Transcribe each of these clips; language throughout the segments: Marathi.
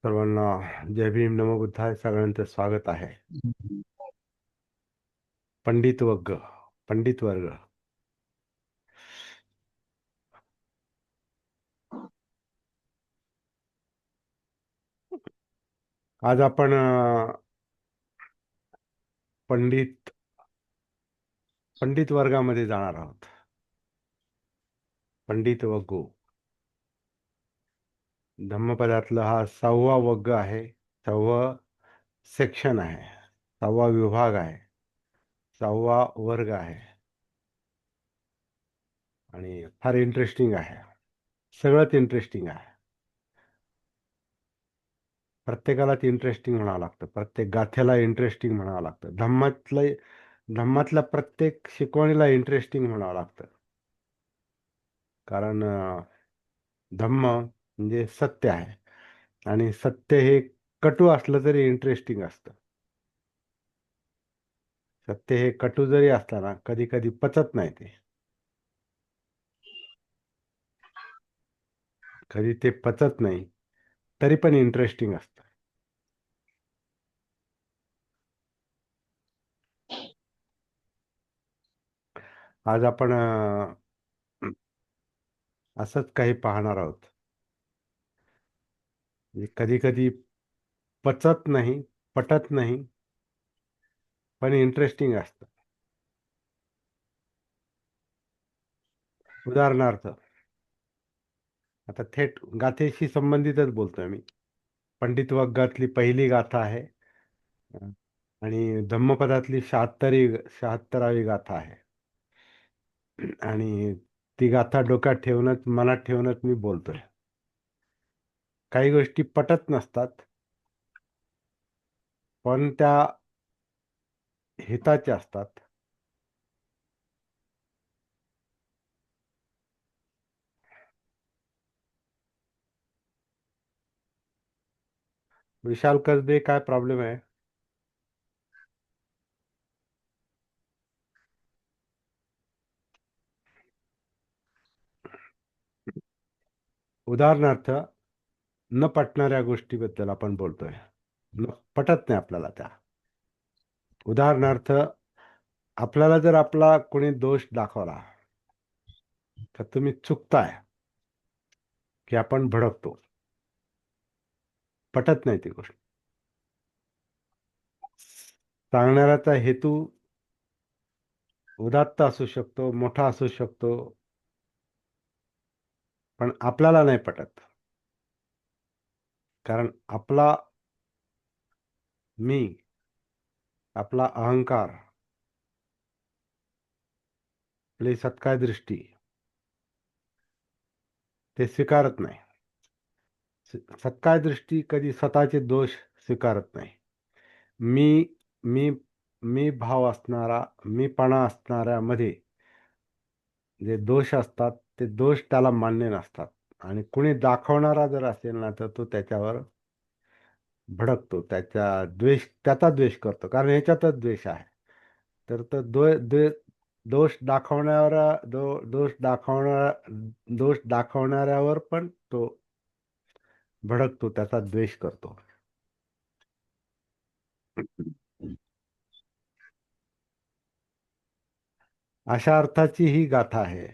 सर्वांना जय भीम नमो बुद्धाय. सगळ्यांचं स्वागत आहे. पंडित वर्ग. आज आपण पंडित पंडित वर्गामध्ये जाणार आहोत. पंडित वगू धम्मपदातला हा 6वा वर्ग आहे. 6वं सेक्शन आहे. 6वा विभाग आहे. 6वा वर्ग आहे आणि फार इंटरेस्टिंग आहे. सगळंच इंटरेस्टिंग आहे. प्रत्येकालाच इंटरेस्टिंग म्हणावं लागतं. प्रत्येक गाथेला इंटरेस्टिंग म्हणावं लागतं. धम्मातल्या प्रत्येक शिकवणीला इंटरेस्टिंग म्हणावं लागतं. कारण धम्म म्हणजे सत्य आहे आणि सत्य हे कटू असलं तरी इंटरेस्टिंग असतं. सत्य हे कटू जरी असलं ना, कधी कधी पचत नाही ते. कधी ते पचत नाही तरी पण इंटरेस्टिंग असतं. आज आपण असंच काही पाहणार आहोत. कधी कधी पचत नाही, पटत नाही, पण इंटरेस्टिंग असतं. उदाहरणार्थ, आता थेट गाथेशी संबंधितच बोलतोय मी. पंडित वग्गातली पहिली गाथा आहे आणि धम्मपदातली 76वी गाथा आहे. आणि ती गाथा डोक्यात ठेवूनच, मनात ठेवूनच मी बोलतोय. काही गोष्टी पटत नसतात, पण त्या हिताच्या असतात. विशाल कसबे, काय प्रॉब्लेम आहे? उदाहरणार्थ, न पटणाऱ्या गोष्टीबद्दल आपण बोलतोय. पटत नाही आपल्याला त्या. उदाहरणार्थ, आपल्याला जर आपला कोणी दोष दाखवला तर तुम्ही चुकताय की आपण भडकतो. पटत नाही ती गोष्ट. सांगणाऱ्याचा हेतू उदात्त असू शकतो, मोठा असू शकतो, पण आपल्याला नाही पटत. कारण आपला मी, आपला अहंकार, आपली सत्काय दृष्टी ते स्वीकारत नाही. सत्काय दृष्टी कधी स्वतःचे दोष स्वीकारत नाही. मी मी मी भाव असणारा, मीपणा असणाऱ्यामध्ये जे दोष असतात ते दोष त्याला मान्य नसतात. आणि कुणी दाखवणारा जर असेल ना, तर तो त्याच्यावर भडकतो. त्याचा द्वेष करतो, कारण ह्याच्यातच द्वेष आहे. तर तो दोष दाखवणाऱ्या दोष दाखवणाऱ्यावर पण तो भडकतो, त्याचा द्वेष करतो. अशा अर्थाची ही गाथा आहे.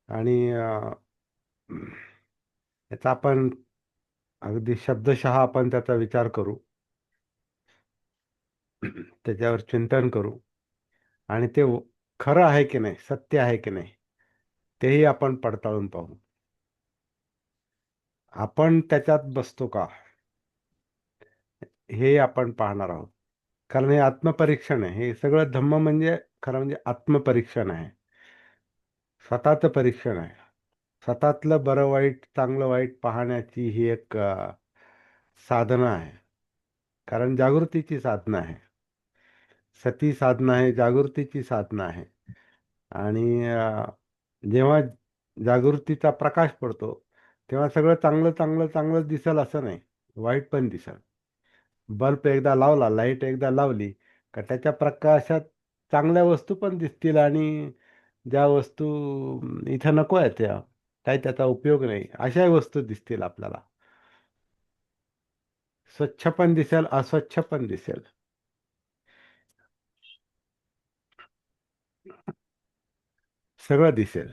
आणि याचा आपण अगदी शब्दशः आपण त्याचा विचार करू, त्याच्यावर चिंतन करू, आणि ते खरं आहे की नाही, सत्य आहे की नाही, तेही आपण पडताळून पाहू. आपण त्याच्यात बसतो का, हे आपण पाहणार आहोत. कारण हे आत्मपरीक्षण आहे. हे सगळं धम्म म्हणजे खरं म्हणजे आत्मपरीक्षण आहे. स्वतःचं परीक्षण आहे. स्वतःतलं बरं वाईट, चांगलं वाईट पाहण्याची ही एक साधना आहे. कारण जागृतीची साधना आहे. सती साधना आहे, जागृतीची साधना आहे. आणि जेव्हा जागृतीचा प्रकाश पडतो तेव्हा सगळं चांगलं चांगलं चांगलं दिसेल असं नाही, वाईट पण दिसेल. बल्ब एकदा लावला, लाईट एकदा लावली का त्याच्या प्रकाशात चांगल्या वस्तू पण दिसतील आणि ज्या वस्तू इथं नको आहेत त्या, काही त्याचा उपयोग नाही, अशाही वस्तू दिसतील आपल्याला. स्वच्छ पण दिसेल, अस्वच्छ पण दिसेल. सगळं दिसेल.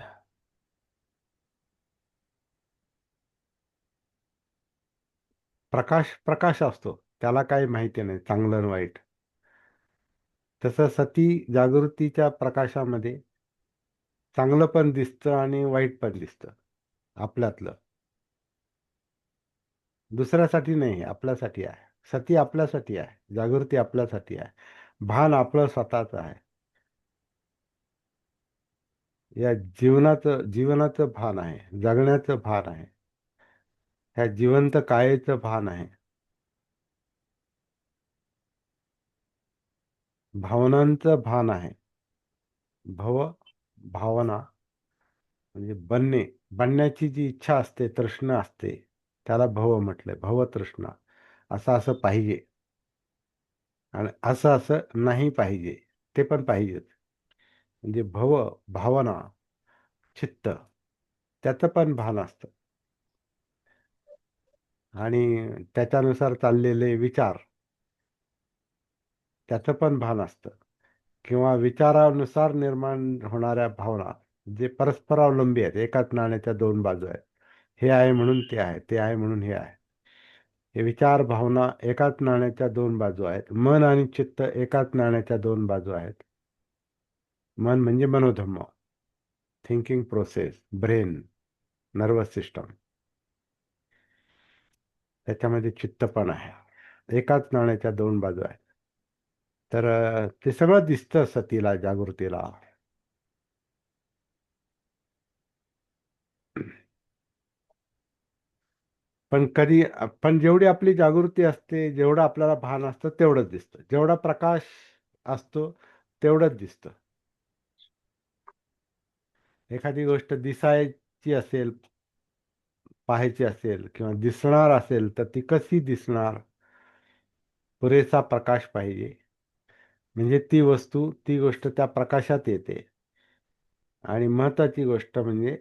प्रकाश प्रकाश असतो, त्याला काही माहिती नाही चांगलं आणि वाईट. तसं सती जागृतीच्या प्रकाशामध्ये चांगलं पण दिसतं आणि वाईट पण दिसतं आपल्यातलं. दुसऱ्यासाठी नाही, आपल्यासाठी आहे. सती आपल्यासाठी आहे, जागृती आपल्यासाठी आहे, भान आपलं स्वतःच आहे. या जीवनाचं भान आहे, जगण्याचं भान आहे, ह्या जिवंत कायेचं भान आहे, भावनांचं भान आहे. भव, भावना म्हणजे बनण्याची जी इच्छा असते, तृष्णा असते, त्याला भव म्हटलंय, भवतृष्णा. असं असं पाहिजे आणि असं असं नाही पाहिजे, ते पण पाहिजेच. म्हणजे भावना, चित्त, त्याचं पण भान असतं. आणि त्याच्यानुसार चाललेले विचार, त्याचं पण भान असतं. किंवा विचारानुसार निर्माण होणाऱ्या भावना, जे परस्परावलंबी आहेत, एकाच नाण्याच्या दोन बाजू आहेत. हे आहे म्हणून ते आहे, ते आहे म्हणून हे आहे. हे विचार भावना एकाच नाण्याच्या दोन बाजू आहेत. मन आणि चित्त एकाच नाण्याच्या दोन बाजू आहेत. मन म्हणजे मनोधम्म, thinking process, brain, nervous system. त्याच्यामध्ये चित्त पण आहे, एकाच नाण्याच्या दोन बाजू आहेत. तर ते सगळं दिसतं सतीला, जागृतीला. पण जेवढी आपली जागृती असते, जेवढं आपल्याला भान असतं तेवढंच दिसतं. जेवढा प्रकाश असतो तेवढंच दिसतं. एखादी गोष्ट दिसायची असेल, पाहायची असेल किंवा दिसणार असेल, तर ती कशी दिसणार? पुरेसा प्रकाश पाहिजे. म्हणजे ती वस्तू, ती गोष्ट त्या प्रकाशात येते. आणि महत्वाची गोष्ट म्हणजे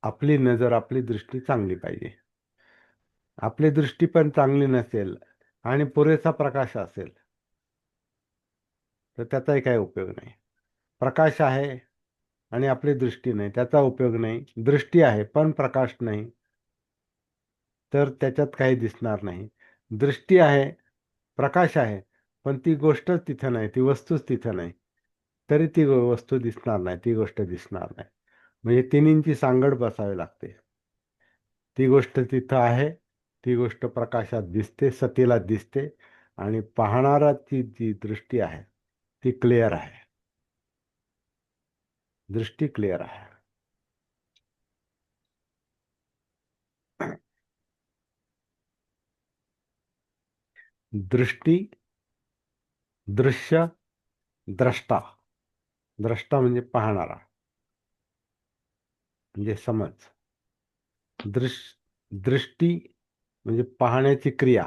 आपली नजर, आपली दृष्टी चांगली पाहिजे. आपली दृष्टी पण चांगली नसेल आणि पुरेसा प्रकाश असेल, तर त्याचाही काही उपयोग नाही. प्रकाश आहे आणि आपली दृष्टी नाही, त्याचा उपयोग नाही. दृष्टी आहे पण प्रकाश नाही, तर त्याच्यात काही दिसणार नाही. दृष्टी आहे, प्रकाश आहे, पण ती गोष्टच तिथं नाही, ती वस्तूच तिथं नाही, तरी ती वस्तू दिसणार नाही, ती गोष्ट दिसणार नाही. म्हणजे तिन्हींची सांगड बसावी लागते. ती गोष्ट तिथं आहे, ती गोष्ट प्रकाशात दिसते, सतीला दिसते, आणि पाहणाराची जी दृष्टी आहे ती क्लिअर आहे. दृष्टी क्लिअर आहे. दृष्टी, दृश्य, द्रष्टा. द्रष्टा म्हणजे पाहणारा, म्हणजे समज. दृष्टी म्हणजे पाहण्याची क्रिया,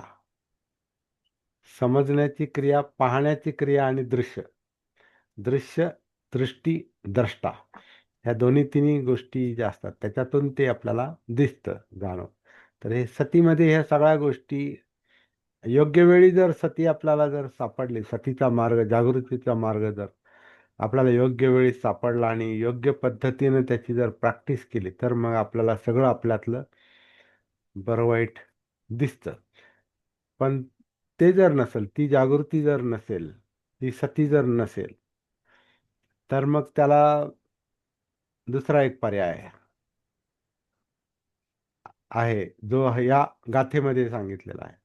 समजण्याची क्रिया, पाहण्याची क्रिया, आणि दृश्य. दृश्य, दृष्टी, द्रष्टा, ह्या दोन्ही तिन्ही गोष्टी ज्या असतात त्याच्यातून ते आपल्याला दिसतं, जाणव. तर हे सतीमध्ये ह्या सगळ्या गोष्टी योग्य वेळी जर सती आपल्याला जर सापडली, सतीचा मार्ग, जागृतीचा मार्ग जर आपल्याला योग्य वेळी सापडला आणि योग्य पद्धतीने त्याची जर प्रॅक्टिस केली, तर मग आपल्याला सगळं आपल्यातलं बरं वाईट दिसतं. पण ते जर नसेल, ती जागृती जर नसेल, ती सती जर नसेल, तर मग त्याला दुसरा एक पर्याय आहे, जो या गाथेमध्ये सांगितलेला आहे,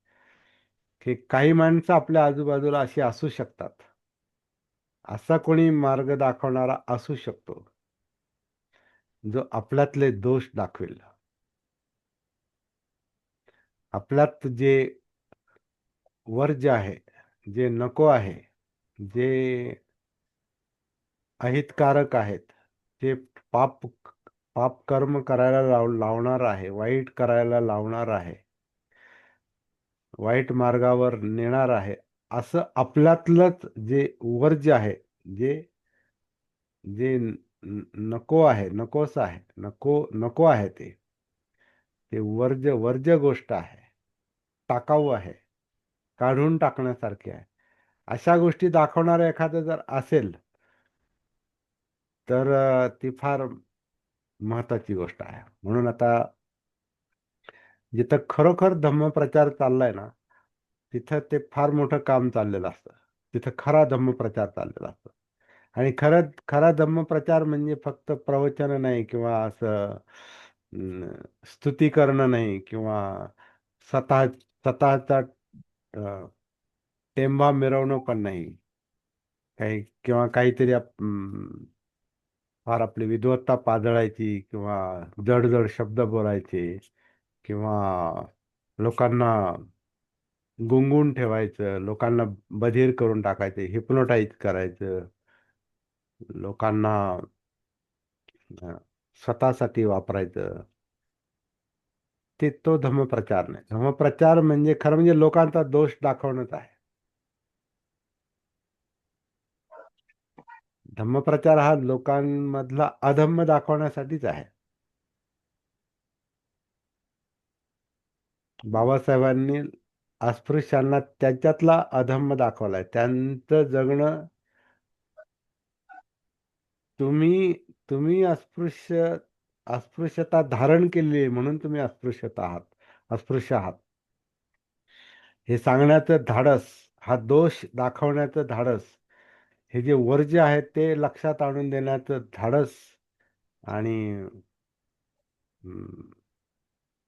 की काही माणसं आपल्या आजूबाजूला अशी असू शकतात, असा कोणी मार्ग दाखवणारा असू शकतो, जो आपल्यातले दोष दाखवेल. आपल्यात जे वर्ज्य आहे, जे नको आहे, जे अहितकारक आहेत, जे पाप पाप कर्म करायला लावणार आहे, वाईट करायला लावणार आहे, वाईट मार्गावर नेणार आहे, असं आपल्यातलंच जे वर्ज्य आहे, जे जे नको आहे, नकोस आहे, नको नको आहे ते. ते वर्ज्य वर्ज्य गोष्ट आहे, टाकाऊ आहे, काढून टाकण्यासारखी आहे. अशा गोष्टी दाखवणारं एखादं जर असेल, तर ती फार महत्वाची गोष्ट आहे. म्हणून आता जिथं खरोखर धम्मप्रचार चाललाय ना, तिथं ते फार मोठं काम चाललेलं असतं. तिथं खरा धम्मप्रचार चाललेला असतो. आणि खरा धम्मप्रचार म्हणजे फक्त प्रवचन नाही, किंवा असं स्तुती करणं नाही, किंवा स्वतः स्वतःचा टेंबा मिरवणं पण नाही, काही किंवा काहीतरी फार आपली विद्वत्ता पाजळायची, किंवा जड जड शब्द बोलायचे, किंवा लोकांना गुंगून ठेवायचं, लोकांना बधीर करून टाकायचं, हिप्नोटाईज करायचं, लोकांना अ, स्वतःसाठी वापरायचं. तो धर्मप्रचार नाही. धर्मप्रचार म्हणजे खरं म्हणजे लोकांचा दोष दाखवणंच आहे. धम्मप्रचार हा लोकांमधला अधम्म दाखवण्यासाठीच आहे. बाबासाहेबांनी अस्पृश्यांना त्याच्यातला अधम्म दाखवलाय. त्यांचं जगणं, तुम्ही तुम्ही अस्पृश्यता धारण केलेली आहे, म्हणून तुम्ही अस्पृश्यता आहात, अस्पृश्य आहात, हे सांगण्याचं धाडस, हा दोष दाखवण्याचं धाडस, हे जे वर्ज्य आहे ते लक्षात आणून देण्याचं धाडस, आणि हम्म,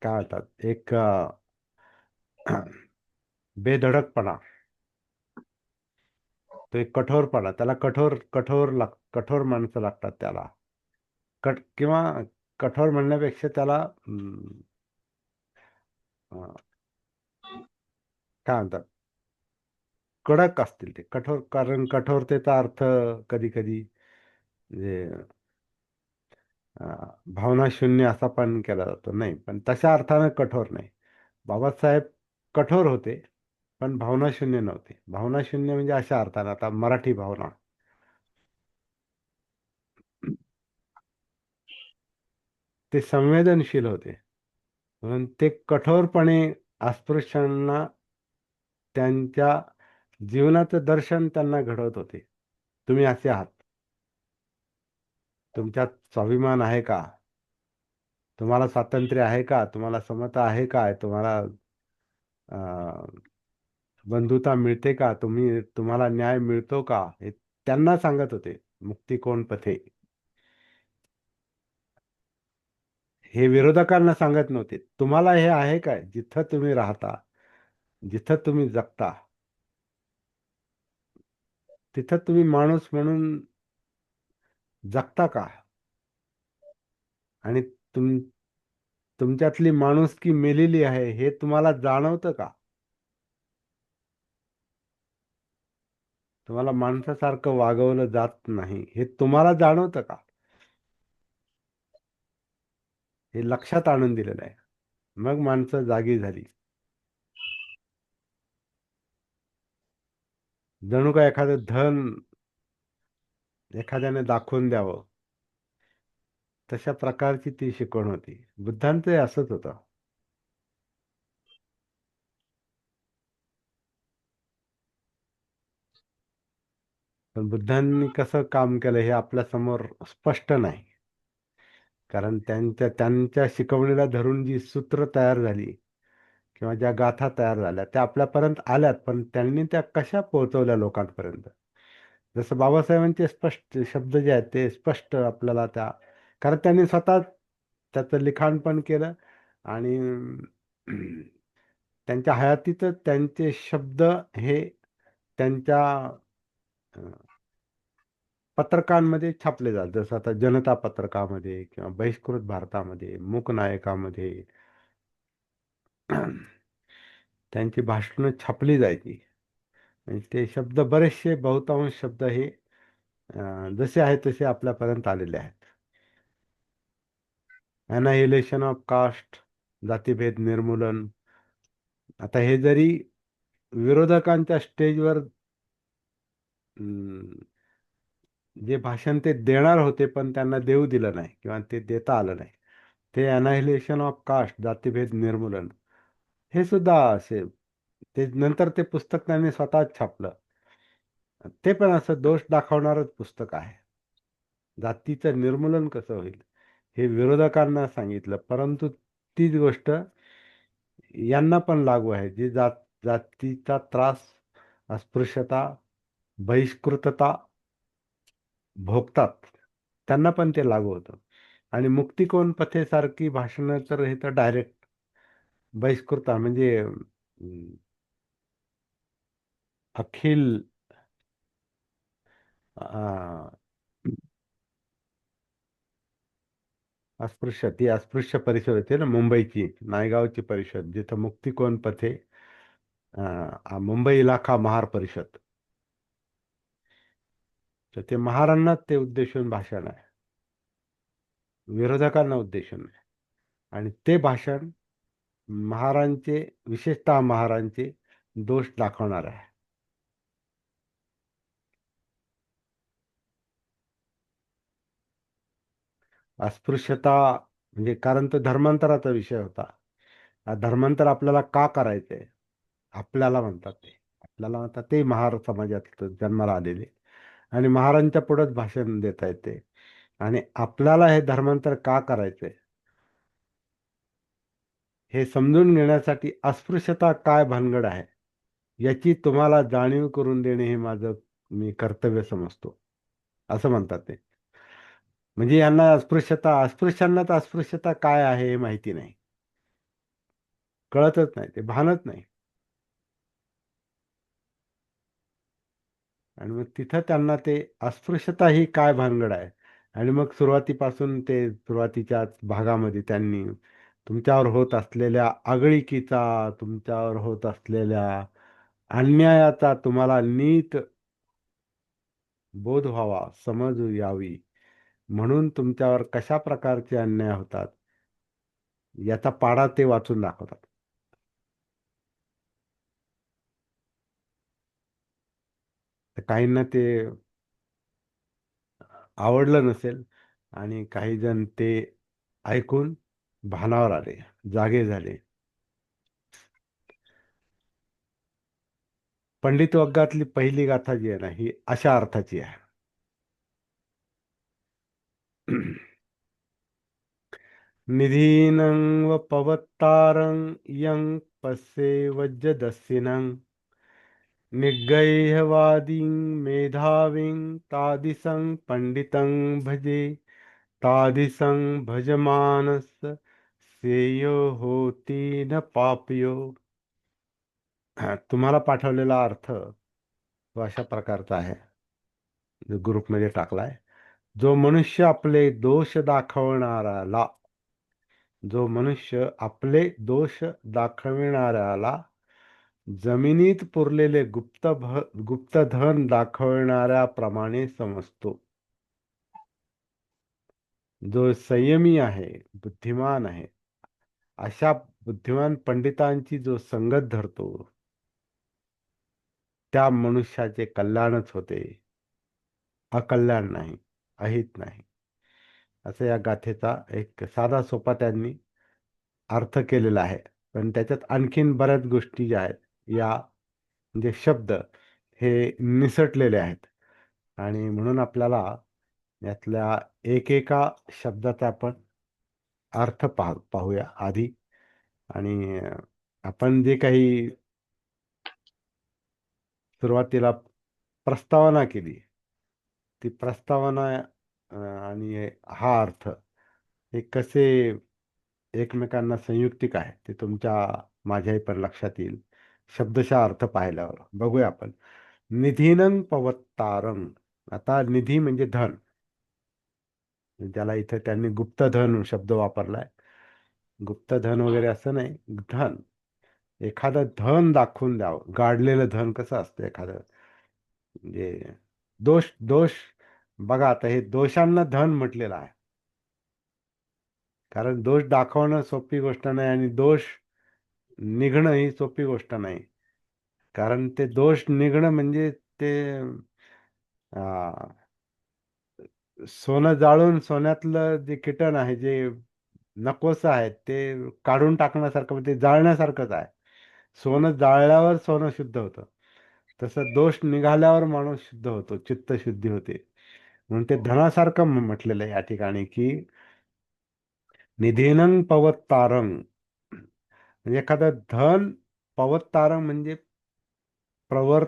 काय म्हणतात, एक बेधडकपणा, तो एक कठोरपणा, त्याला कठोर माणसं लागतात त्याला. किंवा कठोर म्हणण्यापेक्षा त्याला अं, काय म्हणतात, कडक असतील ते कठोर. कारण कठोरतेचा अर्थ कधी कधी म्हणजे भावनाशून्य असा पण केला जातो. नाही, पण तशा अर्थानं कठोर नाही. बाबासाहेब कठोर होते, पण भावनाशून्य नव्हते. भावनाशून्य म्हणजे अशा अर्थानं, आता मराठी भावना, ते संवेदनशील होते. म्हणून ते कठोरपणे अस्पृश्यांना त्यांच्या जीवनाचं दर्शन त्यांना घडवत होते. तुम्ही असे आहात, तुमच्यात स्वाभिमान आहे का, तुम्हाला स्वातंत्र्य आहे का, तुम्हाला समता आहे का, तुम्हाला बंधुता मिळते का, तुम्हाला न्याय मिळतो का, हे त्यांना सांगत होते. मुक्ती कोण पथे, हे विरोधकांना सांगत नव्हते. तुम्हाला हे आहे काय, जिथं तुम्ही राहता, जिथं तुम्ही जगता, तिथं तुम्ही माणूस म्हणून जगता का, आणि तुम तुमच्यातली माणुसकी मेलेली आहे, हे तुम्हाला जाणवतं का, तुम्हाला माणसासारखं वागवलं जात नाही, हे तुम्हाला जाणवतं का, हे लक्षात आणून दिलेलं आहे. मग माणसं जागी झाली. जणू का एखादं धन एखाद्याने दाखवून द्यावं, तशा प्रकारची ती शिकवण होती. बुद्धांचं असंच होतं. पण बुद्धांनी कसं काम केलं हे आपल्या समोर स्पष्ट नाही. कारण त्यांच्या शिकवणीला धरून जी सूत्र तयार झाली, किंवा ज्या गाथा तयार झाल्या, त्या आपल्यापर्यंत आल्यात, पण त्यांनी त्या कशा पोहोचवल्या लोकांपर्यंत. जसं बाबासाहेबांचे स्पष्ट शब्द जे आहेत ते स्पष्ट आपल्याला कारण त्यांनी स्वतः त्याचं लिखाण पण केलं, आणि त्यांच्या हयातीतच त्यांचे शब्द हे त्यांच्या अ, पत्रकांमध्ये छापले जातात. जसं आता जनता पत्रकामध्ये, किंवा बहिष्कृत भारतामध्ये, मूकनायकामध्ये त्यांची भाषणं छापली जायची. म्हणजे ते शब्द बरेचसे, बहुतांश शब्द हे जसे आहेत तसे आपल्यापर्यंत आलेले आहेत. अनाहिलेशन ऑफ कास्ट, जातीभेद निर्मूलन. आता हे जरी विरोधकांच्या स्टेजवर जे भाषण ते देणार होते पण त्यांना देऊ दिलं नाही किंवा ते देता आलं नाही. ते अनाहिलेशन ऑफ कास्ट, जातीभेद निर्मूलन, हे सुद्धा असे, ते नंतर ते पुस्तक त्यांनी स्वतःच छापलं. ते पण असं दोष दाखवणारच पुस्तक आहे. जातीचं निर्मूलन कसं होईल हे विरोधकांना सांगितलं, परंतु तीच गोष्ट यांना पण लागू आहे. जे जातीचा त्रास, अस्पृश्यता, बहिष्कृतता भोगतात, त्यांना पण ते लागू होतं. आणि मुक्तिकोन पथेसारखी भाषणं तर हे तर डायरेक्ट बहिष्कृता म्हणजे अखिल अ, ती अस्पृश्य परिषद होती ना मुंबईची, नायगावची परिषद, जिथं मुक्तिकोन पथे, मुंबई इलाखा महार परिषद, तर ते महारांनाच ते उद्देशून भाषण आहे, विरोधकांना उद्देशून आहे. आणि ते भाषण महारांचे, विशेषतः महारांचे दोष दाखवणार आहे. अस्पृश्यता म्हणजे, कारण तो धर्मांतराचा विषय होता. हा धर्मांतर आपल्याला का करायचंय, आपल्याला म्हणतात ते, आपल्याला म्हणतात ते महार समाजात जन्माला आलेले, आणि महारांच्या पुढेच भाषण देता येते. आणि आपल्याला हे धर्मांतर का करायचंय हे समजून घेण्यासाठी अस्पृश्यता काय भानगड आहे याची तुम्हाला जाणीव करून देणे हे माझं मी कर्तव्य समजतो, असं म्हणतात ते. म्हणजे यांना अस्पृश्यांना तर अस्पृश्यता काय आहे हे माहिती नाही, कळतच नाही, ते भानच नाही. आणि मग तिथं त्यांना ते अस्पृश्यता ही काय भानगड आहे. आणि मग सुरुवातीपासून ते सुरुवातीच्या भागामध्ये त्यांनी तुमच्यावर होत असलेल्या आगळिकीचा, तुमच्यावर होत असलेल्या अन्यायाचा तुम्हाला नीट बोध व्हावा, समज यावी, म्हणून तुमच्यावर कशा प्रकारचे अन्याय होतात याचा पाढा ते वाचून दाखवतात. तर काहींना ते आवडलं नसेल, आणि काही जण ते ऐकून भानावर आले, जागे झाले. पंडित वर्गातली पहिली गाथा जी आहे ना, ही अशा अर्थाची आहे. निधीनं व पवत्तारं यं पश्ये वज्रदस्युनं निग्रहवादीं मेधावीं तादिसं पंडितं भजे, तादिसं भजमानस्य श्रेयो होती न पापयो. तुम्हाला पाठवलेला अर्थ तो अशा प्रकारचा आहे, जो ग्रुपमध्ये टाकलाय. जो मनुष्य आपले दोष दाखवणाऱ्याला, जो मनुष्य आपले दोष दाखविणाऱ्याला जमिनीत पुरलेले गुप्तधन दाखवणाऱ्याप्रमाणे समजतो, जो संयमी आहे, बुद्धिमान आहे, अशा बुद्धिमान पंडितांची जो संगत धरतो, त्या मनुष्याचे कल्याणच होते, अकल्याण नाही, अहित नाही. असं या गाथेचा एक साधा सोपा त्यांनी अर्थ केलेला आहे. पण त्याच्यात आणखीन बऱ्याच गोष्टी ज्या आहेत, या म्हणजे शब्द हे निसटलेले आहेत. आणि म्हणून आपल्याला यातल्या एकेका शब्दाचा आपण अर्थ पाहूया आधी. आणि आपण जे काही सुरुवातीला प्रस्तावना केली, ती प्रस्तावना आणि हा अर्थ हे कसे एकमेकांना संयुक्तिक आहे ते तुमच्या माझ्याही पण लक्षात येईल शब्दशः अर्थ पाहिल्यावर. बघूया आपण. निधीनं पवत्तारं, आता निधी म्हणजे धन, ज्याला इथे त्यांनी गुप्तधन शब्द वापरलाय. गुप्तधन वगैरे असं नाही, धन, एखादं धन दाखवून द्यावं. गाडलेलं धन कसं असतं एखादं, म्हणजे दोष दोष बघा, आता हे दोषांना धन म्हटलेलं आहे, कारण दोष दाखवणं सोपी गोष्ट नाही, आणि दोष निघणं ही सोपी गोष्ट नाही. कारण ते दोष निघणं म्हणजे ते सोनं जाळून सोन्यातलं जे किटण आहे, जे नकोसं आहे, ते काढून टाकण्यासारखं, म्हणजे ते जाळण्यासारखंच आहे. सोनं जाळल्यावर सोनं शुद्ध होतं. तसं दोष निघाल्यावर माणूस शुद्ध होतो, चित्त शुद्धी होते. म्हणून ते धनासारखं म्हटलेलं आहे या ठिकाणी, की निधीनं पवत्तारं, म्हणजे एखादं धन, पवत्तारं म्हणजे प्रवर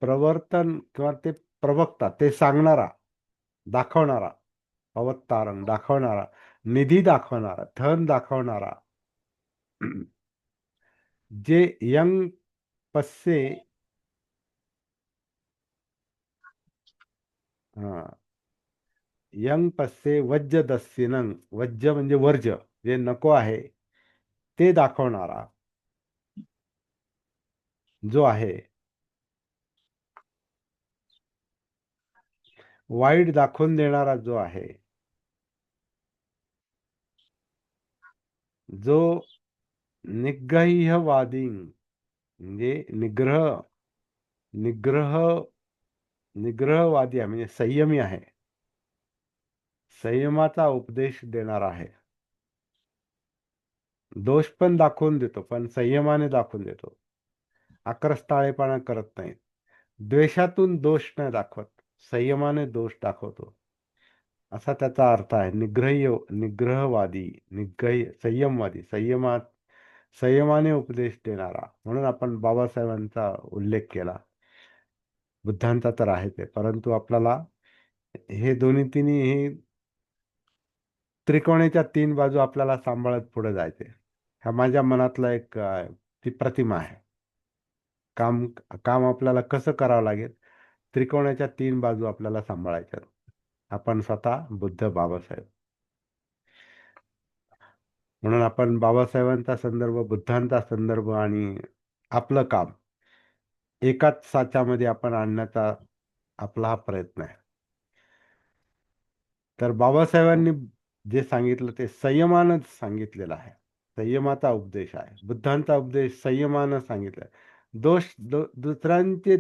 प्रवर्तन, किंवा ते प्रवक्ता, ते सांगणारा, दाखवणारा. पवत्तारं दाखवणारा, निधी दाखवणारा, धन दाखवणारा. जे यंग पस्से, हा, यंग पस्से वज्ज दस्सिनं, वज्ज म्हणजे वर्ज, जे नको आहे ते दाखवणारा जो आहे, वाईट दाखवून देणारा जो आहे, जो निग्रहवादी, म्हणजे निग्रह निग्रहवादी आहे, म्हणजे संयमी आहे, संयमाचा उपदेश देणारा आहे. दोष पण दाखवून देतो, पण संयमाने दाखवून देतो. आक्रस्ताळेपणा करत नाही. द्वेषातून दोष नाही दाखवत, संयमाने दोष दाखवतो, असा त्याचा अर्थ आहे. निग्रहवादी, संयमवादी, संयमाने उपदेश देणारा, म्हणून आपण बाबासाहेबांचा उल्लेख केला. बुद्धांचा तर आहे ते, परंतु आपल्याला हे दोन्ही तिन्ही हे त्रिकोणाच्या तीन बाजू आपल्याला सांभाळत पुढे जायचे. हा माझ्या मनातला एक ती प्रतिमा आहे. काम काम आपल्याला कसं करावं लागेल, त्रिकोणाच्या तीन बाजू आपल्याला सांभाळायच्या. आपण स्वतः बुद्ध बाबासाहेब, म्हणून आपण बाबासाहेबांचा संदर्भ, बुद्धांचा संदर्भ आणि आपलं काम एकाच साच्यामध्ये आपण आणण्याचा आपला हा प्रयत्न आहे. तर बाबासाहेबांनी जे सांगितलं ते संयमानच सांगितलेलं आहे. संयमाचा उपदेश आहे. बुद्धांचा उपदेश संयमानं सांगितलं. दुसऱ्यांचे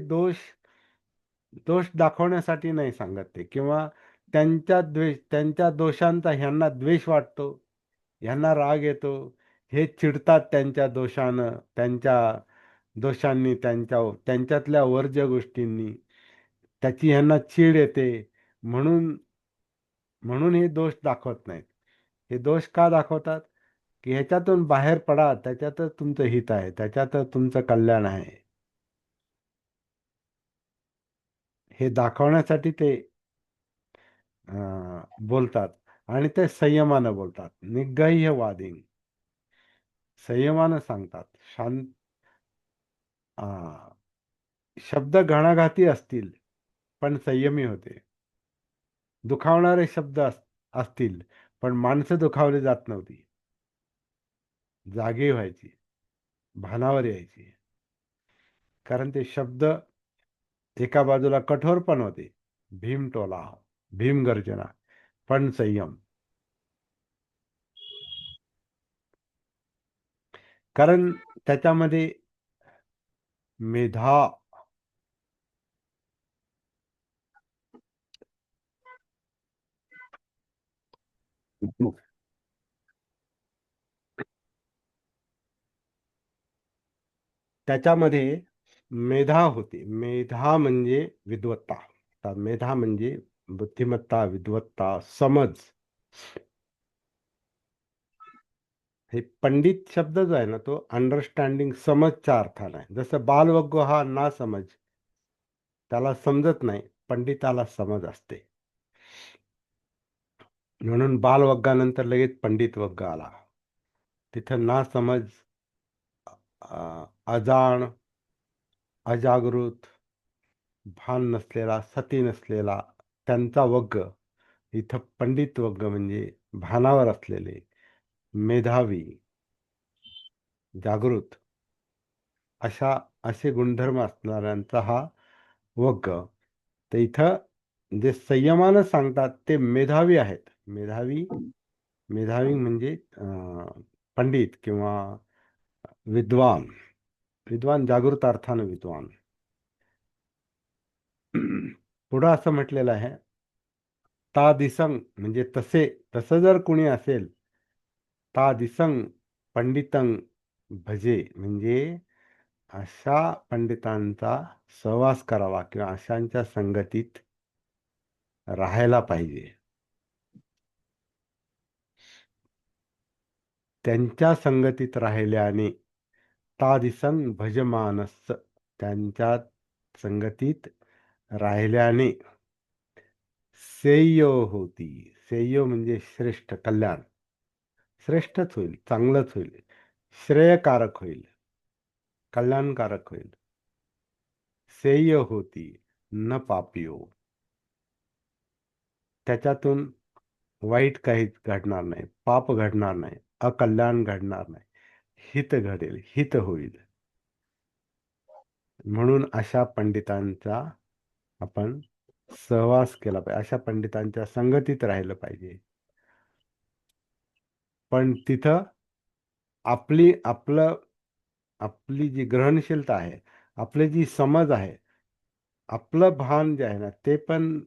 दोष दाखवण्यासाठी नाही सांगत ते, किंवा त्यांच्या दोषांचा ह्यांना द्वेष वाटतो, ह्यांना राग येतो, हे चिडतात त्यांच्या दोषानं, त्यांच्या दोषांनी, त्यांच्यातल्या वर्ज्य गोष्टींनी त्याची ह्यांना चीड येते, म्हणून म्हणून हे दोष दाखवत नाहीत. हे दोष का दाखवतात? की ह्याच्यातून बाहेर पडा, त्याच्यातच तुमचं हित आहे, त्याच्यातच तुमचं कल्याण आहे, हे दाखवण्यासाठी ते बोलतात. आणि ते संयमानं बोलतात. निग्रहवादी, संयमानं सांगतात. शांत, शब्द घणाघाती असतील पण संयमी होते. दुखावणारे शब्द असतील पण माणसं दुखावली जात नव्हती, जागी व्हायची, भानावर यायची. कारण ते शब्द एका बाजूला कठोर पण होते, भीमटोला, भीमगर्जना, पण संयम. कारण त्याच्यामध्ये मेधा, त्याच्यामध्ये मेधा होती. मेधा म्हणजे विद्वत्ता. आता मेधा म्हणजे बुद्धिमत्ता, विद्वत्ता, समज. हे पंडित शब्द जो आहे ना, तो अंडरस्टँडिंग, समजच्या अर्थाने आहे. जसं बालवग्ग हा ना समज, त्याला समजत नाही, पंडिताला समज असते. म्हणून बालवग्गानंतर लगेच पंडित वग्ग आला. तिथं ना समज, अजाण, अजागृत, भान नसलेला, सती नसलेला, त्यांचा वग्ग. इथं पंडित वग्ग म्हणजे भानावर असलेले, मेधावी, जागृत, असे गुणधर्म असणाऱ्यांचा हा वग्ग. तर इथं जे संयमानं सांगतात ते मेधावी आहेत. मेधावी म्हणजे पंडित किंवा विद्वान. विद्वान जागृत अर्थानं विद्वान. पुढं असं म्हटलेलं आहे, ता दिसंग म्हणजे तसे, तसं जर कुणी असेल, ता दिसंग पंडितंग भजे म्हणजे अशा पंडितांचा सहवास करावा किंवा अशांच्या संगतीत राहायला पाहिजे. त्यांच्या संगतीत राहिल्याने तादिसं भजमानस, त्यांच्या संगतीत राहिल्याने सेयो होती. सेयो म्हणजे श्रेष्ठ, कल्याण. श्रेष्ठच होईल, चांगलंच होईल, श्रेयकारक होईल, कल्याणकारक होईल. सेय होती न पापियो, त्याच्यातून वाईट काहीच घडणार नाही, पाप घडणार नाही, अकल्याण घडणार नाही, हित घडेल, हित होईल. म्हणून अशा पंडितांचा आपण सहवास केला पाहिजे, अशा पंडितांच्या संगतीत राहिलं पाहिजे. पण तिथं आपलं आपली जी ग्रहणशीलता आहे, आपली जी समज आहे, आपलं भान जे आहे ना, ते पण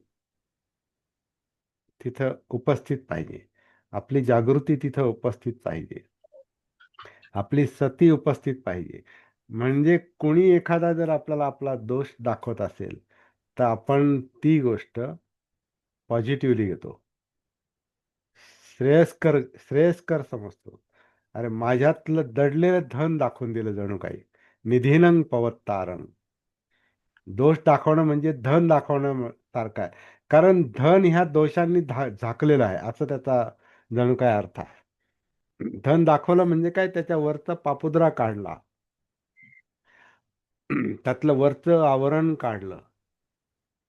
तिथं उपस्थित पाहिजे. आपली जागृती तिथं उपस्थित पाहिजे. आपली सती उपस्थित पाहिजे. म्हणजे कोणी एखादा जर आपल्याला आपला दोष दाखवत असेल, तर आपण ती गोष्ट पॉझिटिव्हली घेतो, श्रेयस्कर श्रेयस्कर समजतो. अरे माझ्यातलं दडलेलं धन दाखवून दिलं जणू काही. निधीनं पवत्तारं, दोष दाखवणं म्हणजे धन दाखवणं सारखं आहे. कारण धन ह्या दोषांनी झाकलेलं आहे, असं त्याचा जणू काय अर्थ आहे. धन दाखवलं म्हणजे काय, त्याच्या वरचा पापुद्रा काढला, त्यातलं वरचं आवरण काढलं,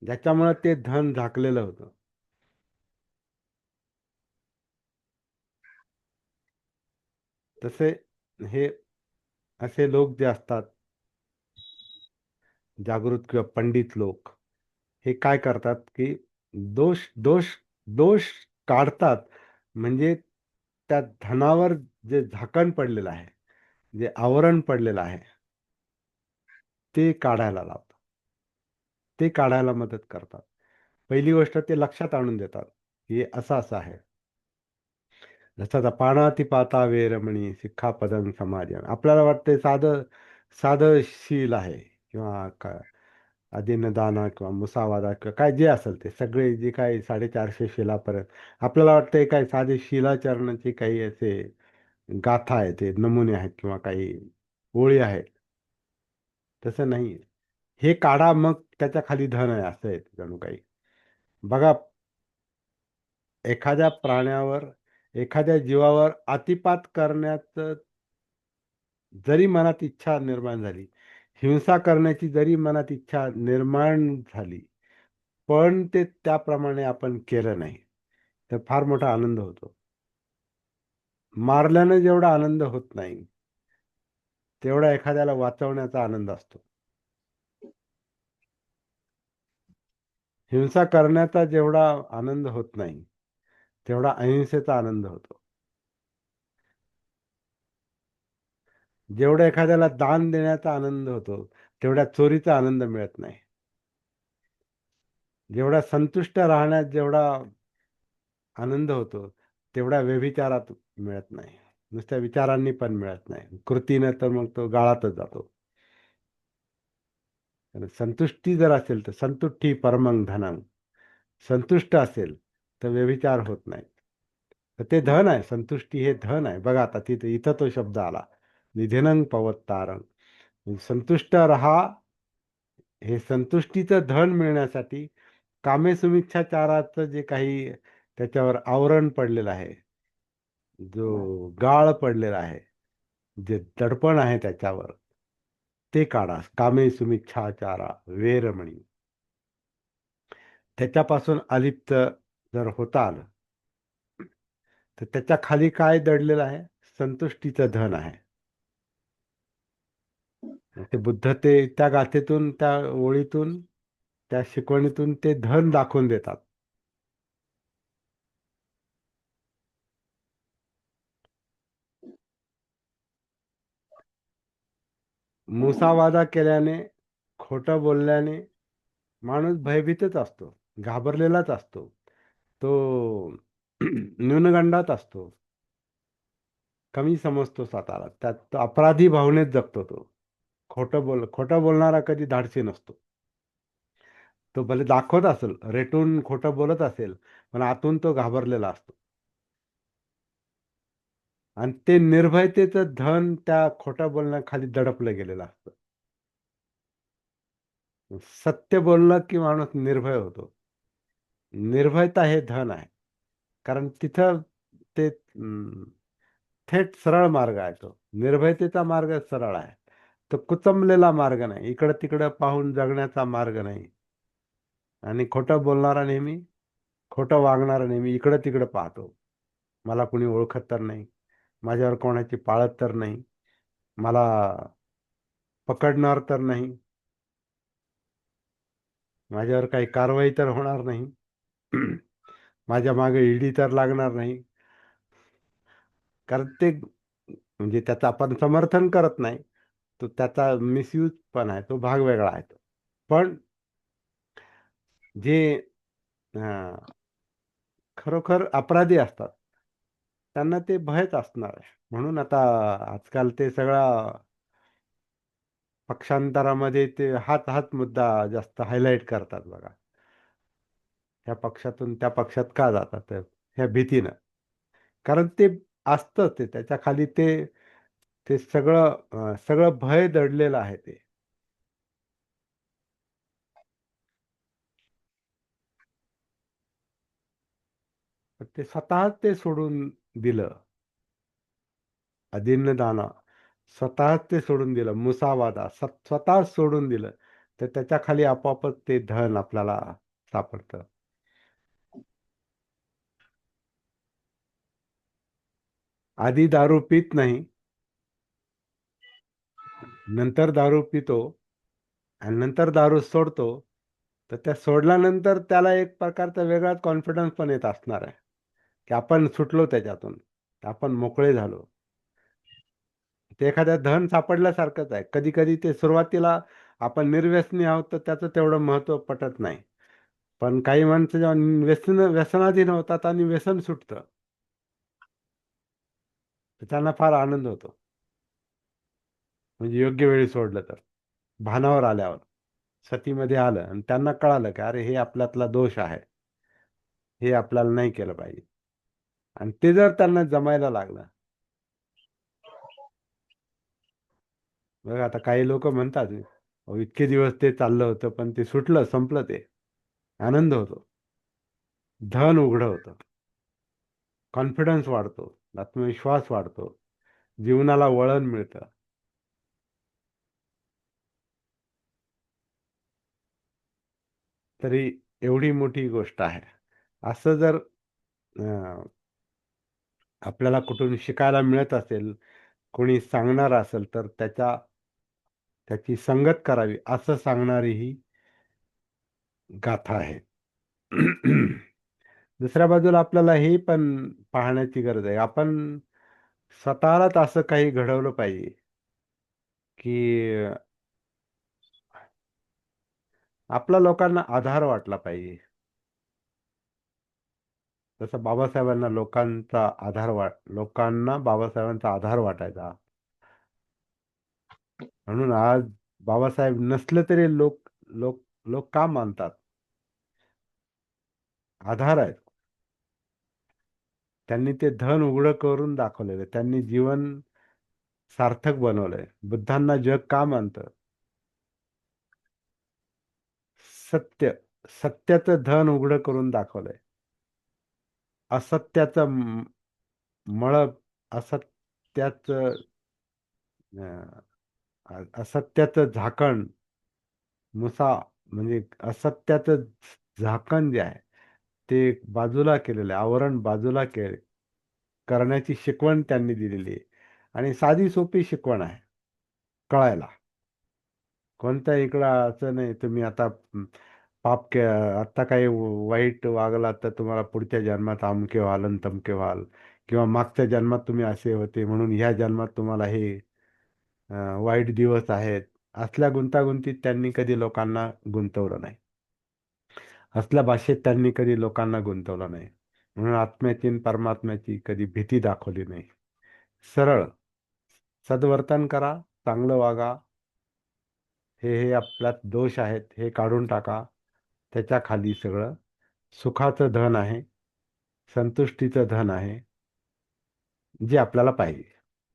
ज्याच्यामुळे ते धन झाकलेलं होतं. तसे हे असे लोक जे असतात, जागृत किंवा पंडित लोक, हे काय करतात की दोष दोष दोष काढतात. म्हणजे त्या धनावर जे झाकण पडलेलं आहे, जे आवरण पडलेलं आहे, ते काढायला लावतात, ते काढायला मदत करतात. पहिली गोष्ट ते लक्षात आणून देतात की असं असं आहे. जसं आता पाणाती पाता वेरमणी सिक्खापदं समाजन, आपल्याला वाटतंय साधं साधं शील आहे, किंवा अदिनदाना किंवा मुसावादा किंवा काय जे असेल ते सगळे जे काही 450 शिलापर्यंत आपल्याला वाटतंय काय साधे शिलाचरणाचे काही असे गाथा आहेत, ते नमुने आहेत किंवा काही ओळी आहेत. तसं नाही. हे काढा मग त्याच्या खाली धन आहे, असं आहे जणू काही. बघा, एखाद्या प्राण्यावर, एखाद्या जीवावर अतिपात करण्याचं जरी मनात इच्छा निर्माण झाली, हिंसा करण्याची जरी मनात इच्छा निर्माण झाली, पण ते त्याप्रमाणे आपण केलं नाही, तर फार मोठा आनंद होतो. मारल्यानं जेवढा आनंद होत नाही, तेवढा एखाद्याला वाचवण्याचा आनंद असतो. हिंसा करण्याचा जेवढा आनंद होत नाही, तेवढा अहिंसेचा आनंद होतो. जेवढा एखाद्याला दान देण्याचा आनंद होतो, तेवढ्या चोरीचा आनंद मिळत नाही. जेवढा संतुष्ट राहण्यात जेवढा आनंद होतो, तेवढा व्यभिचारात मिळत नाही. नुसत्या विचारांनी पण मिळत नाही, कृतीनं तर मग तो गाळातच जातो. आणि संतुष्टी जर असेल तर संतुष्टी परमं धनंग, संतुष्ट असेल तर व्यभिचार होत नाही. तर ते धन आहे, संतुष्टी हे धन आहे. बघा आता तिथे इथं तो शब्द आला, निधीनं पवत्तारं, संतुष्ट रहा. हे संतुष्टीचं धन मिळण्यासाठी कामेसुमिच्छाचाराचं जे काही त्याच्यावर आवरण पडलेलं आहे, जो गाळ पडलेला आहे, जे दडपण आहे त्याच्यावर, ते काढा. कामेसुमिच्छाचारा वेरमणी, त्याच्यापासून अलिप्त जर होता आलं, तर त्याच्या खाली काय दडलेलं आहे, संतुष्टीचं धन आहे. ते बुद्ध ते त्या गाथेतून, त्या ओळीतून, त्या शिकवणीतून ते धन दाखवून देतात. मुसावादा केल्याने, खोटं बोलल्याने माणूस भयभीतच असतो, घाबरलेलाच असतो. तो न्यूनगंडात असतो, कमी समजतो स्वतःला, त्यात तो अपराधी भावनेत जगतो तो. खोटं बोलणारा कधी धाडसी नसतो. तो भले दाखवत असेल, रेटून खोटं बोलत असेल, पण आतून तो घाबरलेला असतो. आणि ते निर्भयतेचं धन त्या खोट्या बोलण्याखाली दडपलं गेलेलं असतं. सत्य बोललं की माणूस निर्भय होतो. निर्भयता हे धन आहे. कारण तिथं ते थेट सरळ मार्ग आहे तो. निर्भयतेचा मार्ग सरळ आहे. तो कुचंबलेला मार्ग नाही. इकडं तिकडं पाहून जगण्याचा मार्ग नाही. आणि खोटं बोलणारा नेहमी, खोटं वागणारा नेहमी इकडं तिकडं पाहतो. मला कुणी ओळखत तर नाही. माझ्यावर कोणाची पाळत तर नाही. मला पकडणार तर नाही. माझ्यावर काही कारवाई तर होणार नाही. माझ्या मागे ईडी तर लागणार नाही. कारण ते म्हणजे त्याचं आपण समर्थन करत नाही. तो त्याचा मिसयूज पण आहे. तो भाग वेगळा आहे तो. पण जे अं, खरोखर अपराधी असतात, त्यांना ते भयच असणार आहे. म्हणून आता आजकाल ते सगळा पक्षांतरामध्ये ते हाच हाच मुद्दा जास्त हायलाईट करतात बघा. त्या पक्षातून त्या पक्षात का जातात तर ह्या भीतीनं. कारण ते असतं ते त्याच्या खाली ते ते सगळं भय दडलेलं आहे ते. तर ते स्वतःच ते सोडून दिलं. अदिन्नदाना स्वतःच ते सोडून दिलं. मुसावादा स्वतःच सोडून दिलं. तर त्याच्या खाली आपोआपच ते धन आपल्याला सापडतं. आधी दारू पित नाही, नंतर दारू पितो आणि नंतर दारू सोडतो. तर त्या सोडल्यानंतर त्याला एक प्रकारचा वेगळाच कॉन्फिडन्स पण येत असणार आहे, की आपण सुटलो त्याच्यातून. आपण मोकळे झालो. ते एखाद्या धन सापडल्यासारखंच आहे. कधी-कधी ते सुरुवातीला आपण निर्व्यसनी आहोत, तर त्याचं तेवढं महत्त्व पटत नाही. पण काही माणसं जेव्हा व्यसनाधीन होतात आणि व्यसन सुटतं, तर त्यांना फार आनंद होतो. म्हणजे योग्य वेळी सोडलं तर. भानावर आल्यावर. सतीमध्ये आलं आणि त्यांना कळालं, की अरे हे आपल्यातला दोष आहे. हे आपल्याला नाही केलं पाहिजे. आणि ते जर त्यांना जमायला लागलं, बघा आता काही लोकं म्हणतात, "अहो, इतके दिवस ते चाललं होतं, पण ते सुटलं, संपलं ते." आनंद होतो. धन उघडं होतं. कॉन्फिडन्स वाढतो. आत्मविश्वास वाढतो. जीवनाला वळण मिळतं. तरी एवढी मोठी गोष्ट आहे. असं जर अ, आपल्याला कुठून शिकायला मिळत असेल, कोणी सांगणार असेल, तर त्याची संगत करावी, असं सांगणारी ही गाथा आहे. दुसऱ्या बाजूला आपल्याला हे पण पाहण्याची गरज आहे. आपण स्वतःलाच असं काही घडवलं पाहिजे, की आपल्या लोकांना आधार वाटला पाहिजे. जसं बाबासाहेबांना लोकांना बाबासाहेबांचा आधार वाटायचा. म्हणून आज बाबासाहेब नसले तरी लोक लोक लोक का मानतात? आधार आहेत. त्यांनी ते धन उघडं करून दाखवलेलं. त्यांनी जीवन सार्थक बनवलंय. बुद्धांना जग का मानतं? सत्य सत्याचं धन उघडं करून दाखवलंय. असत्याचं मळब, असत्याचं असत्याचं झाकण, मुसा म्हणजे असत्याचं झाकण जे आहे ते बाजूला केलेलं आहे. आवरण बाजूला करण्याची शिकवण त्यांनी दिलेली आहे. आणि साधी सोपी शिकवण आहे कळायला. कोणत्या इकडं असं नाही तुम्ही आता आता काही वाईट वागलात तर तुम्हाला पुढच्या जन्मात अमके व्हाल आणि तमके व्हाल, किंवा मागच्या जन्मात तुम्ही असे होते म्हणून ह्या जन्मात तुम्हाला हे वाईट दिवस आहेत. असल्या गुंतागुंतीत त्यांनी कधी लोकांना गुंतवलं नाही. असल्या भाषेत त्यांनी कधी लोकांना गुंतवलं नाही. म्हणून आत्म्याची आणि परमात्म्याची कधी भीती दाखवली नाही. सरळ सद्वर्तन करा, चांगलं वागा. हे आपल्यात दोष आहेत हे काढून टाका. त्याच्या खाली सगळं सुखाचं धन आहे, संतुष्टीचं धन आहे, जे आपल्याला पाहिजे.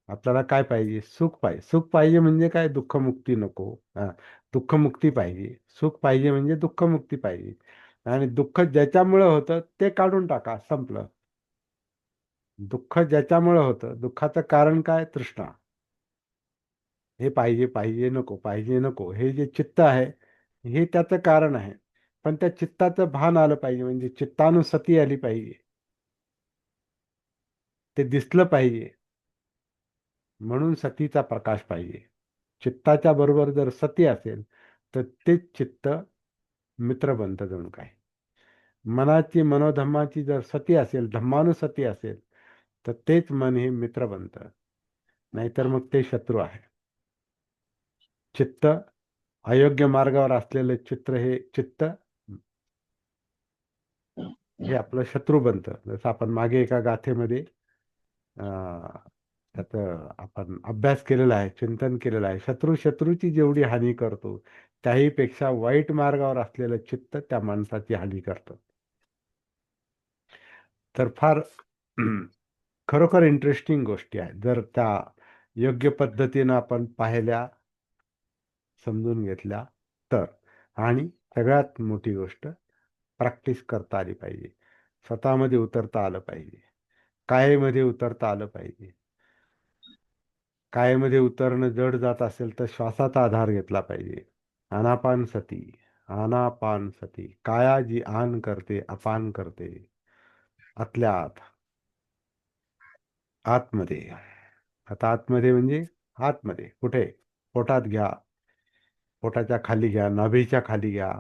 आपल्याला काय पाहिजे? सुख पाहिजे. सुख पाहिजे म्हणजे काय? दुःखमुक्ती नको. हा, दुःखमुक्ती पाहिजे. सुख पाहिजे म्हणजे दुःखमुक्ती पाहिजे. आणि दुःख ज्याच्यामुळे होतं ते काढून टाका, संपलं. दुःख ज्याच्यामुळे होतं, दुःखाचं कारण काय? तृष्णा. हे पाहिजे, पाहिजे, नको, पाहिजे, नको, हे जे चित्त आहे हे त्याचं कारण आहे. पण त्या चित्ताचं भान आलं पाहिजे, म्हणजे चित्तानुसती आली पाहिजे. ते दिसलं पाहिजे. म्हणून सतीचा प्रकाश पाहिजे. चित्ताच्या बरोबर जर सती असेल तर तेच चित्त मित्र बनतं जणू काय. मनाची मनोधम्माची जर सती असेल, धम्मानुसती असेल, तर तेच मन हे मित्र बनतं. नाहीतर मग ते शत्रू आहे. चित्त अयोग्य मार्गावर असलेले चित्त हे आपलं शत्रू बनतं. जसं आपण मागे एका गाथेमध्ये त्याचं आपण अभ्यास केलेला आहे, चिंतन केलेलं आहे. शत्रूची जेवढी हानी करतो, त्याही पेक्षा वाईट मार्गावर असलेलं चित्त त्या माणसाची हानी करतं. तर फार खरोखर इंटरेस्टिंग गोष्टी आहेत जर त्या योग्य पद्धतीनं आपण पाहिल्या, समजून घेतल्या तर. आणि सगळ्यात मोठी गोष्ट, प्रॅक्टिस करता आली पाहिजे. स्वतःमध्ये उतरता आलं पाहिजे. कायेमध्ये उतरता आलं पाहिजे. कायेमध्ये उतरणं जड जात असेल तर श्वासाचा आधार घेतला पाहिजे. आनापान सती. आनापान सती, काया जी आन करते, अपान करते. आतल्या आत, आतमध्ये. आता आतमध्ये म्हणजे आतमध्ये कुठे? पोटात घ्या, पोटाच्या खाली घ्या, नाभीच्या खाली घ्या,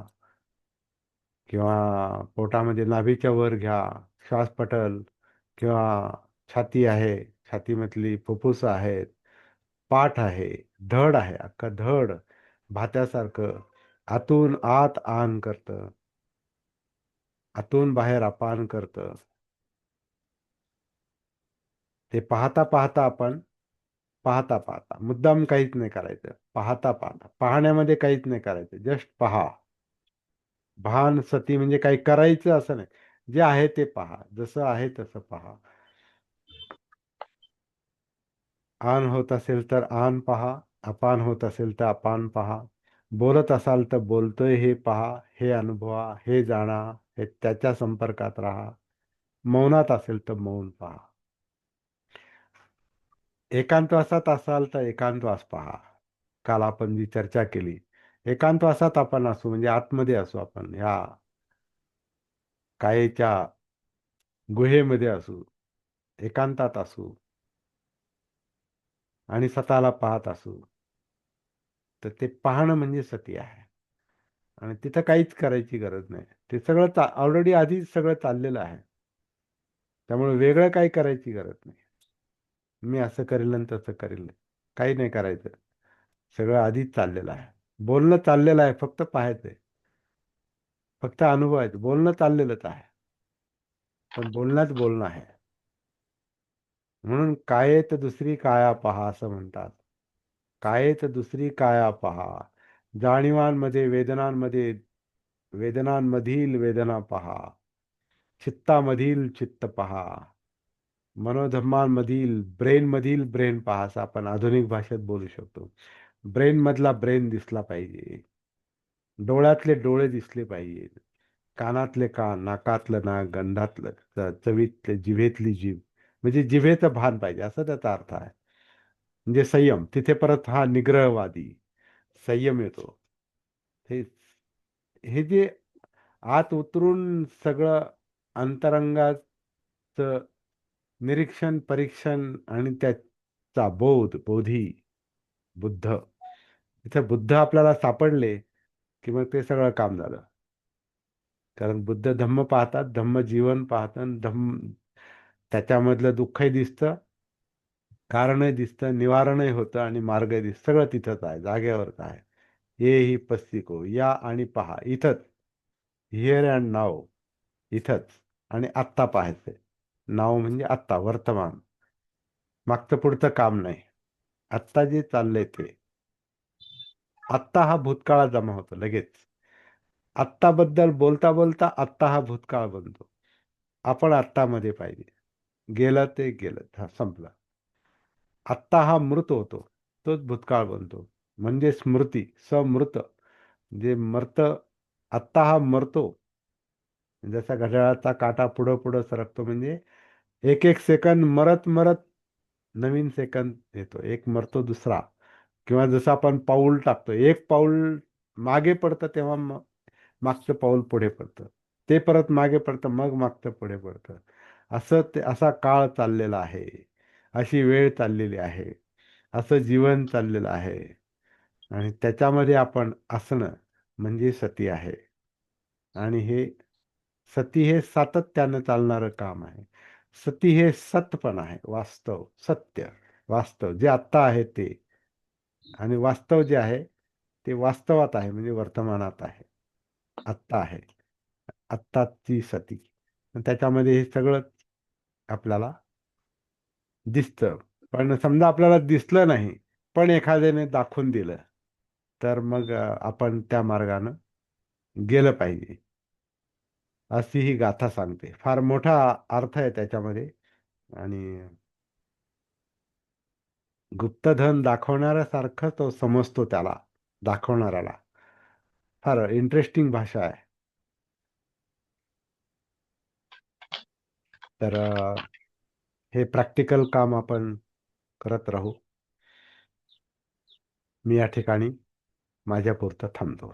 किंवा पोटामध्ये नाभीच्या वर घ्या, श्वासपटल, किंवा छाती आहे, छातीमधली फुफ्फुस आहेत, पाठ आहे, धड आहे, अख्खं धड भात्यासारखं आतून आत आन करतं, आतून बाहेर अपान करतं. ते पाहता पाहता आपण, पाहता पाहता मुद्दाम काहीच नाही करायचं. पाहता पाहता, पाहण्यामध्ये काहीच नाही करायचं, जस्ट पहा. भान सती म्हणजे काही करायचं असं नाही. जे आहे ते पहा, जसं आहे तसं पहा. आन होत असेल तर आन पहा, अपान होत असेल तर अपान पहा. बोलत असाल तर बोलतोय हे पहा, हे अनुभवा, हे जाणा, हे त्याच्या संपर्कात राहा. मौनात असेल तर मौन पहा. एकांतवासात असाल तर एकांतवास पहा. काल आपण जी चर्चा केली, एकांतवासात आपण असू म्हणजे आतमध्ये असू, आपण ह्या कायेच्या गुहेमध्ये असू, एकांतात असू आणि स्वतःला पाहत असू, तर ते पाहणं म्हणजे सती आहे. आणि तिथं काहीच करायची गरज नाही. ते सगळं ऑलरेडी आधीच सगळं चाललेलं आहे. त्यामुळे वेगळं काही करायची गरज नाही. मी असं करेल आणि तसं करेल, काही नाही करायचं. सगळं आधीच चाललेलं आहे. बोलणं चाललेलं आहे, फक्त पाहायचंय, फक्त अनुभवायचं. बोलणं चाललेलंच आहे, पण बोलणंच बोलणं आहे. म्हणून कायेत दुसरी काया पहा असं म्हणतात. कायेत दुसरी काया पहा. जाणीवांमध्ये, वेदनांमधील वेदना पहा. चित्तामधील चित्त पहा. मनोधर्मांमधील, ब्रेनमधील ब्रेन पहा, असं आपण आधुनिक भाषेत बोलू शकतो. ब्रेन मधला ब्रेन दिसला पाहिजे. डोळ्यातले डोळे दिसले पाहिजे. कानातले कान, नाकातलं नाक, गंधातलं चवीतले, जिभेतली जीभ, म्हणजे जिभेचं भान पाहिजे, असं त्याचा अर्थ आहे. म्हणजे संयम. तिथे परत हा निग्रहवादी संयम येतो. हे हे जे आत उतरून सगळं अंतरंगाचं निरीक्षण, परीक्षण आणि त्याचा बुद्ध, इथे बुद्ध आपल्याला सापडले की मग ते सगळं काम झालं. कारण बुद्ध धम्म पाहतात, धम्म जीवन पाहतात, धम्म त्याच्यामधलं दुःखही दिसतं, कारणही दिसतं, निवारणही होतं आणि मार्गही दिसतं. सगळं तिथंच आहे, जागेवरच आहे. ये ही पस्तिको, या आणि पहा, इथंच. हिअर अँड नाव, इथंच. आणि आत्ता पाहायचंय. नाव म्हणजे आत्ता, वर्तमान. मागचं पुढचं काम नाही. आत्ता जे चाललंय ते. आत्ता हा भूतकाळात जमा होतो लगेच. आत्ताबद्दल बोलता बोलता आत्ता हा भूतकाळ बनतो. आपण आत्तामध्ये पाहिजे. गेलं ते गेलं, हा संपलं. आत्ता हा मृत होतो, तोच भूतकाळ बनतो. म्हणजे स्मृती, समृत. जे मरत, आत्ता हा मरतो. जसा घड्याळाचा काटा पुढं पुढं सरकतो, म्हणजे एक एक सेकंद मरत मरत नवीन सेकंद येतो. एक मरतो दुसरा. किंवा जसं आपण पाऊल टाकतो, एक पाऊल मागे पडतं तेव्हा मागचं पाऊल पुढे पडतं. ते परत मागे पडतं, मग मागचं पुढे पडतं. असं ते, असा काळ चाललेला आहे. अशी वेळ चाललेली आहे. असं जीवन चाललेलं आहे. आणि त्याच्यामध्ये आपण असणं म्हणजे सती आहे. आणि हे सती हे सातत्यानं चालणारं काम आहे. सती हे सतपण आहे, वास्तव, सत्य. वास्तव जे आत्ता आहे ते. आणि वास्तव जे आहे ते वास्तवात आहे, म्हणजे वर्तमानात आहे, आत्ता आहे. आत्ताची सती. त्याच्यामध्ये हे सगळं आपल्याला दिसतं. पण समजा आपल्याला दिसलं नाही, पण एखाद्याने दाखवून दिलं, तर मग आपण त्या मार्गानं गेलं पाहिजे. अशी ही गाथा सांगते. फार मोठा अर्थ आहे त्याच्यामध्ये. आणि गुप्तधन दाखवणाऱ्यासारखं तो समजतो त्याला, दाखवणाऱ्याला. फार इंटरेस्टिंग भाषा आहे. तर हे प्रॅक्टिकल काम आपण करत राहू. मी या ठिकाणी माझ्यापुरतं थांबतो.